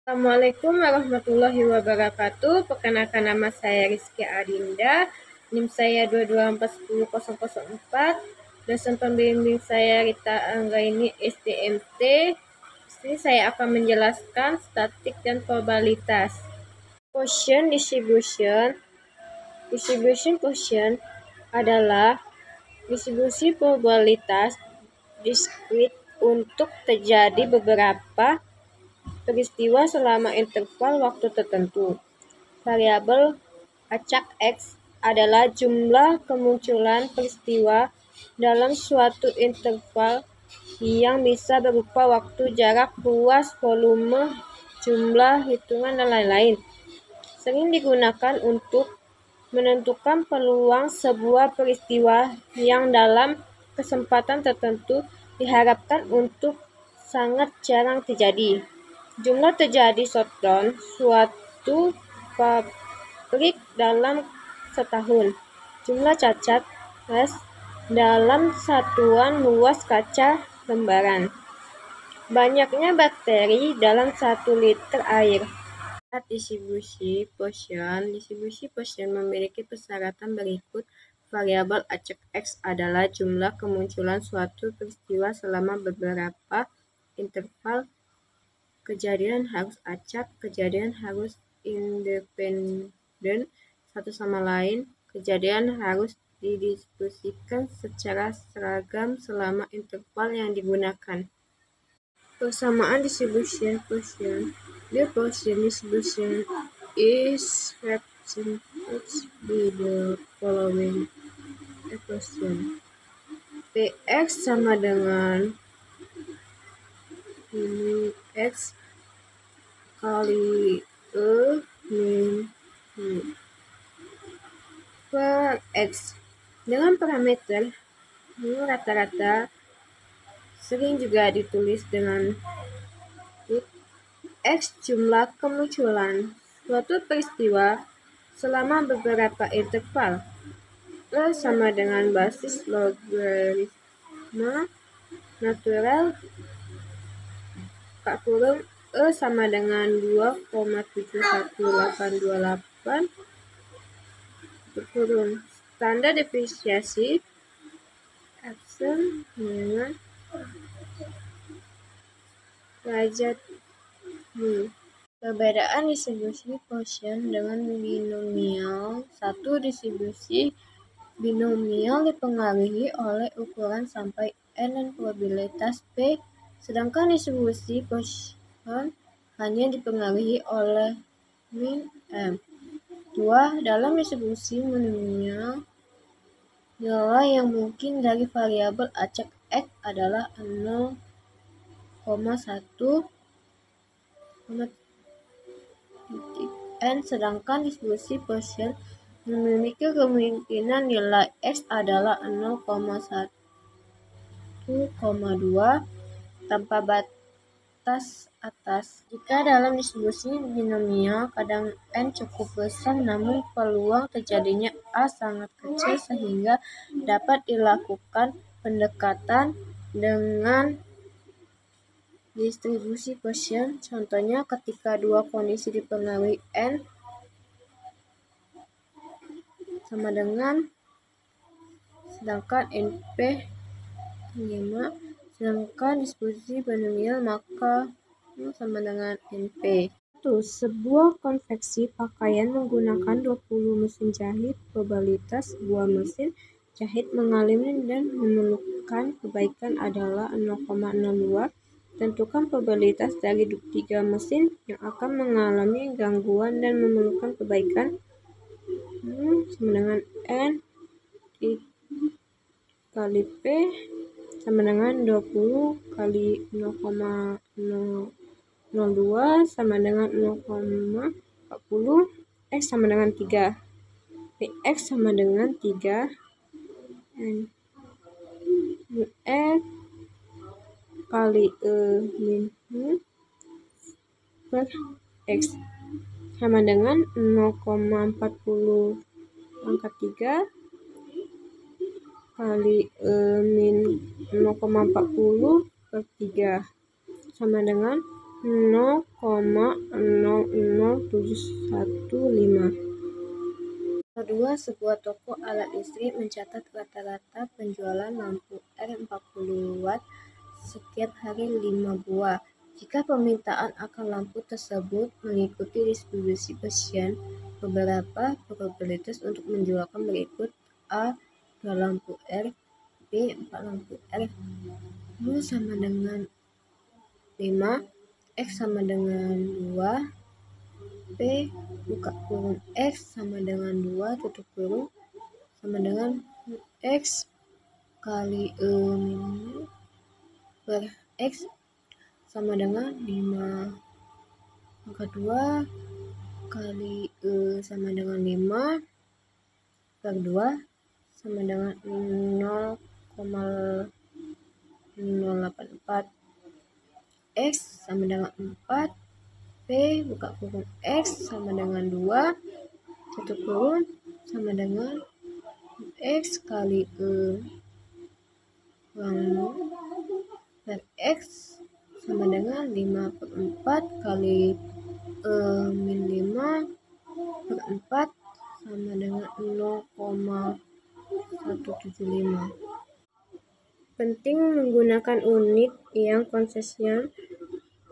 Assalamualaikum warahmatullahi wabarakatuh. Perkenalkan, nama saya Rizky Adinda. NIM saya 2241004. Dosen pembimbing saya Rita Anggraini SDMT. Di sini saya akan menjelaskan statik dan probabilitas. Quotient distribution. Distribution quotient adalah distribusi probabilitas diskrit untuk terjadi beberapa peristiwa selama interval waktu tertentu. Variabel acak X adalah jumlah kemunculan peristiwa dalam suatu interval yang bisa berupa waktu, jarak, ruas, volume, jumlah hitungan, dan lain-lain. Sering digunakan untuk menentukan peluang sebuah peristiwa yang dalam kesempatan tertentu diharapkan untuk sangat jarang terjadi. Jumlah terjadi shutdown suatu pabrik dalam setahun. Jumlah cacat dalam satuan luas kaca lembaran. Banyaknya bakteri dalam 1 liter air. Distribusi Poisson memiliki persyaratan berikut. Variabel acak X adalah jumlah kemunculan suatu peristiwa selama beberapa interval. Kejadian harus acak, kejadian harus independen satu sama lain, kejadian harus didistribusikan secara seragam selama interval yang digunakan. Persamaan distribution Poisson. The Poisson distribution is represented by the following equation. Px sama dengan ini X kali E min per X dengan parameter ini rata-rata, sering juga ditulis dengan X jumlah kemunculan suatu peristiwa selama beberapa interval. E sama dengan basis logaritma natural kurung E sama dengan 2,71828 kurung standar deviasi absen dengan derajat Perbedaan distribusi Poisson dengan binomial. Satu, distribusi binomial dipengaruhi oleh ukuran sampai N dan probabilitas P, sedangkan distribusi Poisson hanya dipengaruhi oleh min M. 2. Dalam distribusi binomial, nilai yang mungkin dari variabel acak X adalah 0,1 N, sedangkan distribusi Poisson memiliki kemungkinan nilai X adalah 0,1,2 tanpa batas atas. Jika dalam distribusi binomial kadang N cukup besar namun peluang terjadinya A sangat kecil sehingga dapat dilakukan pendekatan dengan distribusi Poisson. Contohnya ketika dua kondisi dipengaruhi N sama dengan sedangkan NP 5, sedangkan distribusi binomial maka sama dengan NP. Sebuah konveksi pakaian menggunakan 20 mesin jahit. Probabilitas sebuah mesin jahit mengalami dan memerlukan perbaikan adalah 0,02. Tentukan probabilitas dari 3 mesin yang akan mengalami gangguan dan memerlukan perbaikan sama dengan N kali P sama dengan 20 kali 0,002 sama dengan 0,40. X sama dengan 3. Px sama dengan 3 N X kali E min per X sama dengan 0,40 pangkat 3 kali min 0,40 per 3 sama dengan 0,00715. Kedua, sebuah toko alat listrik mencatat rata-rata penjualan lampu R 40 watt setiap hari 5 buah. Jika permintaan akan lampu tersebut mengikuti distribusi pasien, beberapa probabilitas untuk menjualkan berikut: A. 2 lampu R, B. 4 lampu R, mu sama dengan 5, X sama dengan 2, P buka kurung X sama dengan 2 tutup kurung sama dengan X kali min per X sama dengan 5 angka 2 kali sama dengan 5 per 2 sama dengan 0,084. X sama dengan 4, P buka kurung X sama dengan 2 tutup kurung sama dengan X kali kurang per X sama dengan 5 per 4 kali min 5 per 4 sama dengan 0,175. Penting menggunakan unit yang konsisten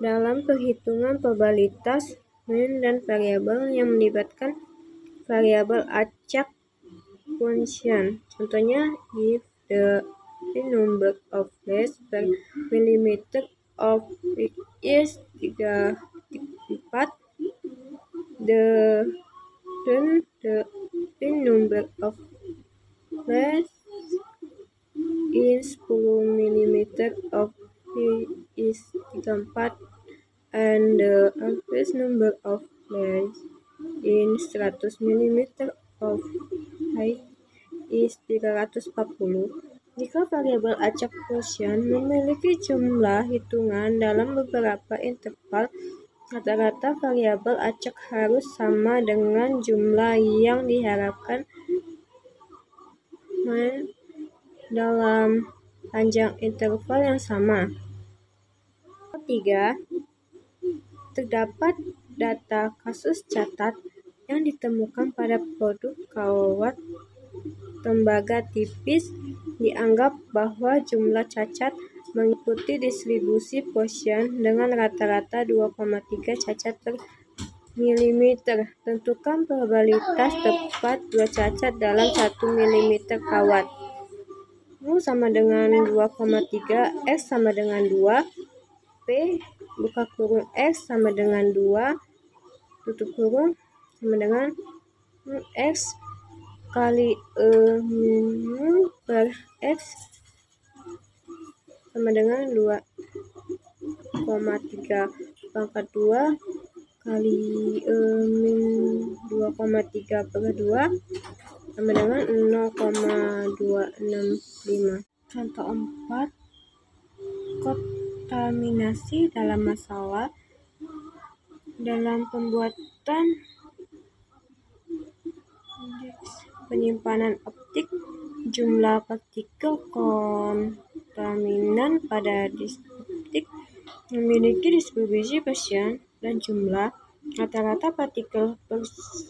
dalam perhitungan probabilitas min dan variabel yang melibatkan variabel acak function. Contohnya, if the number of layers per millimeter of brick is 4, then the number of layers in 10 millimeter of brick is 4, and the average number of layers in 100 millimeter of height is 340. Jika variabel acak function memiliki jumlah hitungan dalam beberapa interval, rata-rata variabel acak harus sama dengan jumlah yang diharapkan dalam panjang interval yang sama. 3. Terdapat data kasus catat yang ditemukan pada produk kawat tembaga tipis. Dianggap bahwa jumlah cacat mengikuti distribusi Poisson dengan rata-rata 2,3 cacat per milimeter. Tentukan probabilitas tepat 2 cacat dalam 1 milimeter kawat. Mu sama dengan 2,3, X sama dengan 2, P buka kurung X sama dengan 2 tutup kurung sama dengan X kali mu per X sama dengan 2,3 pangkat 2 kali min 2,3 per 2 sama dengan 0,265. Contoh 4, kontaminasi dalam masalah. Dalam pembuatan penyimpanan optik, jumlah partikel kontaminan pada disk optik memiliki distribusi Poisson dan jumlah rata-rata partikel per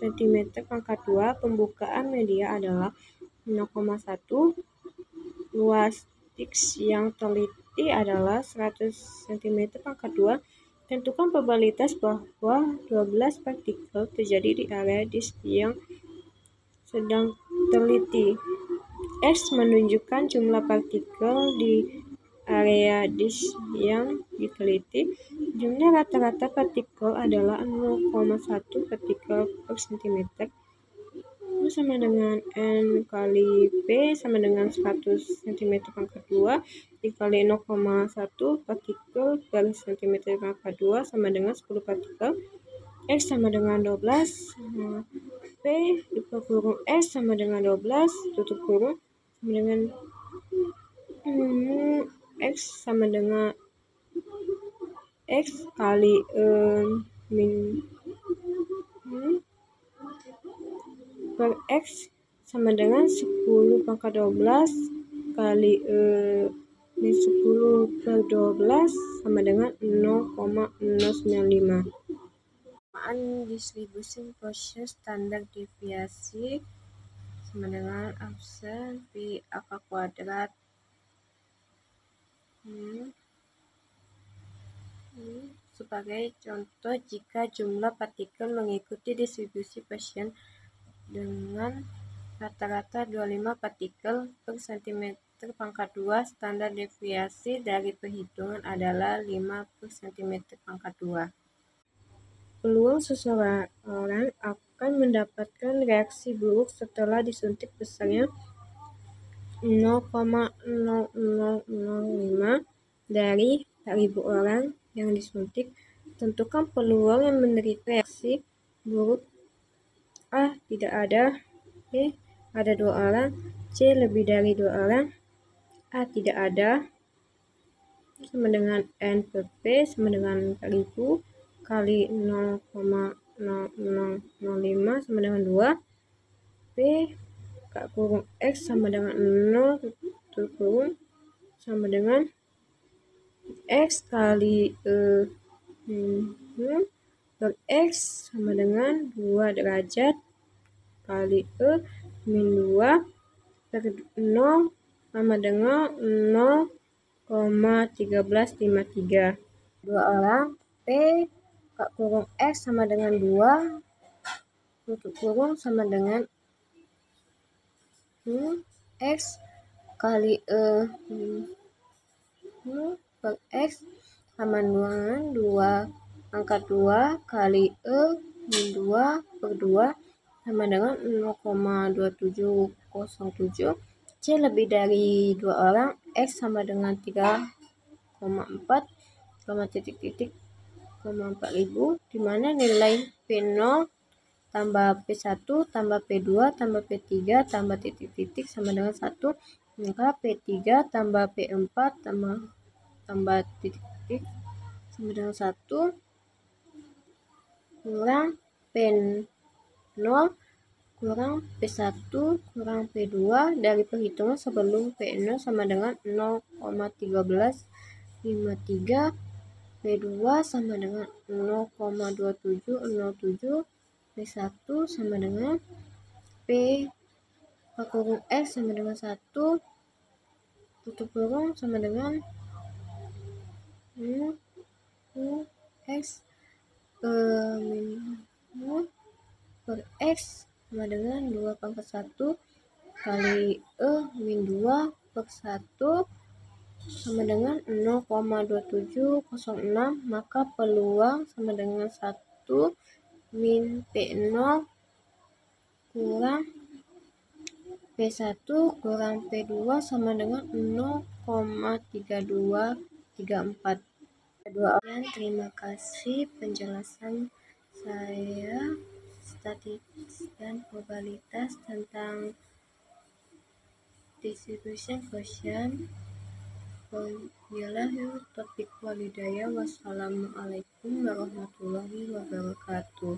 cm pangkat 2. Pembukaan media adalah 0,1. Luas disk yang teliti adalah 100 cm pangkat 2. Tentukan probabilitas bahwa 12 partikel terjadi di area disk yang sedang teliti. X menunjukkan jumlah partikel di area disk yang diteliti. Jumlah rata-rata partikel adalah 0,1 partikel per cm. Mu sama dengan N kali P sama dengan 100 cm pangkat 2 dikali 0,1 partikel per cm pangkat 2 sama dengan 10 partikel. X sama dengan 12, P buka kurung X sama dengan 12 tutup kurung sama dengan X sama dengan X kali min per X sama dengan 10 pangkat 12 kali min 10/12 sama dengan 0,095. Distribution quotient standar deviasi sama dengan absen pi akar kuadrat sebagai contoh, jika jumlah partikel mengikuti distribusi Poisson dengan rata-rata 25 partikel per cm pangkat 2, standar deviasi dari perhitungan adalah 5 per cm pangkat 2. Peluang seseorang akan mendapatkan reaksi buruk setelah disuntik besarnya 0,0005 dari 4.000 orang yang disuntik. Tentukan peluang yang menderita reaksi buruk. A. Tidak ada. B. Ada 2 orang. C. Lebih dari 2 orang. A. Tidak ada sama dengan N per P sama dengan 4.000 kali 0,0005 sama dengan 2. P kurung X sama dengan 0 tutup kurung sama dengan X kali per X sama dengan 2 derajat kali min 2 per 0 sama dengan 0,1353. 2 orang. P kurung X sama dengan 2 tutup kurung sama dengan X kali per X sama dengan 2 pangkat 2 kali min 2 per 2 sama dengan 0,2707. C lebih dari 2 orang. X sama dengan 3,4 4.000, di mana nilai P0 tambah P1 tambah P2 tambah P3 tambah titik-titik sama dengan 1, maka P3 tambah P4 tambah titik-titik sama dengan 1 kurang P0 kurang P1 kurang P2 dari perhitungan sebelum P0 sama dengan 0,1353, P2 sama dengan 0,2707, P1 sama dengan P kurung X sama dengan 1 tutup kurung sama dengan X min per X sama dengan 2 pangkat 1 kali min 2 per 1 sama dengan 0,2706, maka peluang sama dengan 1 min P0 kurang P1 kurang P2 sama dengan 0,3234. Terima kasih penjelasan saya statistik dan probabilitas tentang distribution quotient. Wabillahi taufiq walhidayah. Wassalamualaikum warahmatullahi wabarakatuh.